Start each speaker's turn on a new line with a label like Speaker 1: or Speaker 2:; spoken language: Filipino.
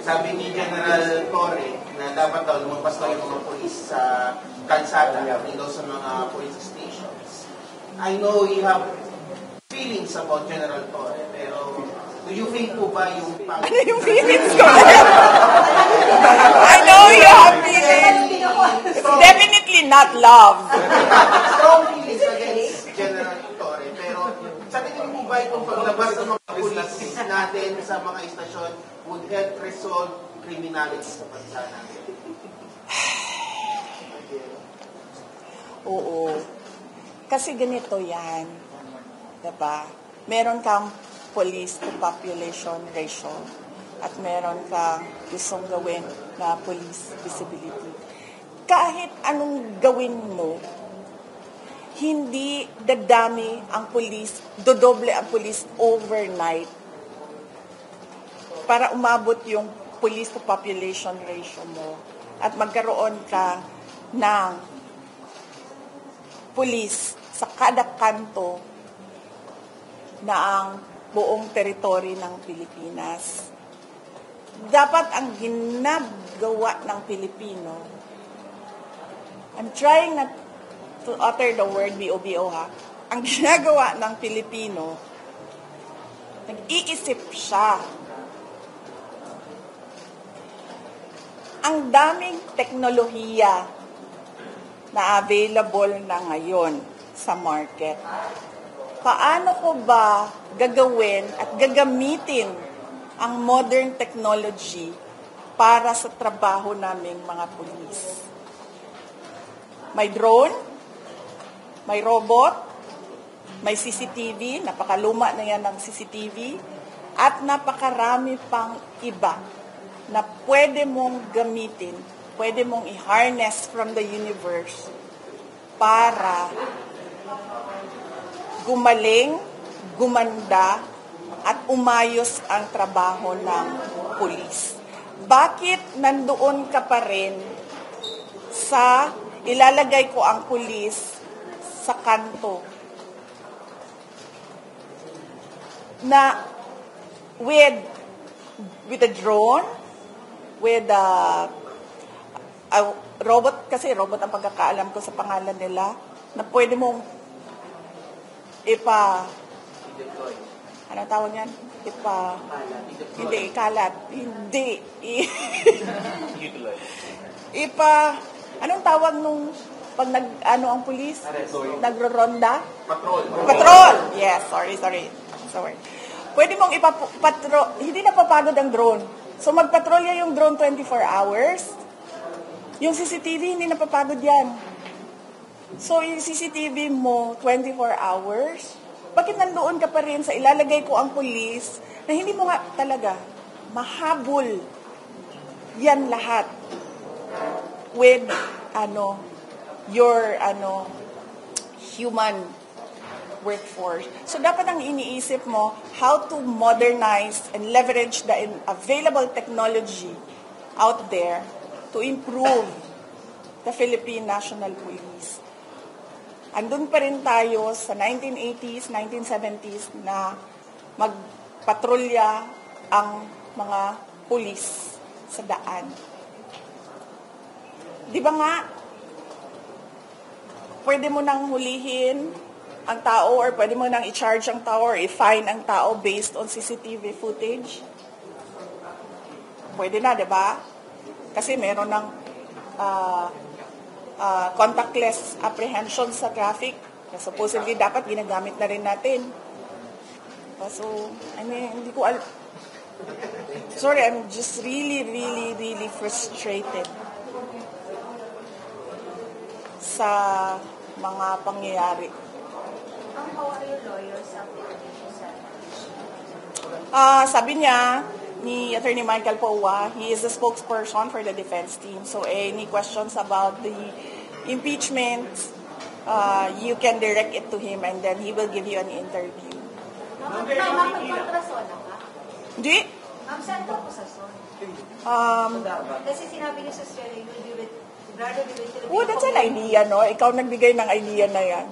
Speaker 1: Sabi ni General Torre na dapat daw lumabas daw yung mga polis sa kalsada, hindi daw sa mga police stations. I know you have feelings about General Torre, pero do you think po ba yung...
Speaker 2: Ano yung feelings ko? I know you have feelings. Definitely not love.
Speaker 1: Strong feelings against General Torre, pero sa tingin mo ba itong paglabas ng mga polis natin sa mga istasyon would help resolve criminality sa bansa natin?
Speaker 2: Oo. Kasi ganito yan. Diba? Meron kang police to population ratio at meron kang gustong gawin na police visibility. Kahit anong gawin mo, hindi dadami ang police, dodoble ang police overnight para umabot yung police to population ratio mo at magkaroon ka ng police sa kada kanto na ang buong teritoryo ng Pilipinas. Dapat ang ginagawa ng Pilipino, I'm trying not to utter the word B-O-B-O ha, ang ginagawa ng Pilipino, nag-iisip siya. Ang daming teknolohiya na available na ngayon sa market. Paano ko ba gagawin at gagamitin ang modern technology para sa trabaho naming mga pulis? May drone, may robot, may CCTV, napakaluma na yan ng CCTV, at napakarami pang iba na pwede mong gamitin, pwede mong i-harness from the universe para gumaling, gumanda, at umayos ang trabaho ng pulis. Bakit nandoon ka pa rin sa ilalagay ko ang pulis sa kanto na with a drone, with a robot, kasi robot ang pagkakaalam ko sa pangalan nila, na pwede mong ano tawag yan? Hindi, ikalat. Hindi. Anong tawag nung pag ang pulis? Nagro-ronda? Patrol. Yes, sorry. Pwede mong patrol, hindi na papagod ang drone. So magpatrolya yung drone 24 hours. Yung CCTV, hindi na papagod yan. So yung CCTV mo 24 hours, bakit nandoon ka pa rin sa ilalagay ko ang pulis na hindi mo nga talaga mahabol yan lahat with your human workforce. So dapat ang iniisip mo how to modernize and leverage the available technology out there to improve the Philippine National Police. Andun pa rin tayo sa 1980s, 1970s na magpatrolya ang mga pulis sa daan. Di ba nga, pwede mo nang hulihin ang tao or pwede mo nang i-charge ang tao or i-fine ang tao based on CCTV footage? Pwede na, di ba? Kasi meron ng contactless apprehension sa traffic na supposedly dapat ginagamit na rin natin. So, hindi ko sorry, I'm just really frustrated sa mga pangyayari.
Speaker 3: How are your lawyers
Speaker 2: sabi niya, ni Attorney Michael Powa, he is the spokesperson for the defense team. So any questions about the impeachment, you can direct it to him and then he will give you an interview.
Speaker 3: Ma'am, magpatrason na ka?
Speaker 2: Hindi.
Speaker 3: Ma'am, saan ka po sa son? Kasi sinabi niyo sa Australia, you will be with, brother, you will be with...
Speaker 2: That's an idea, no? Ikaw nagbigay ng idea na yan.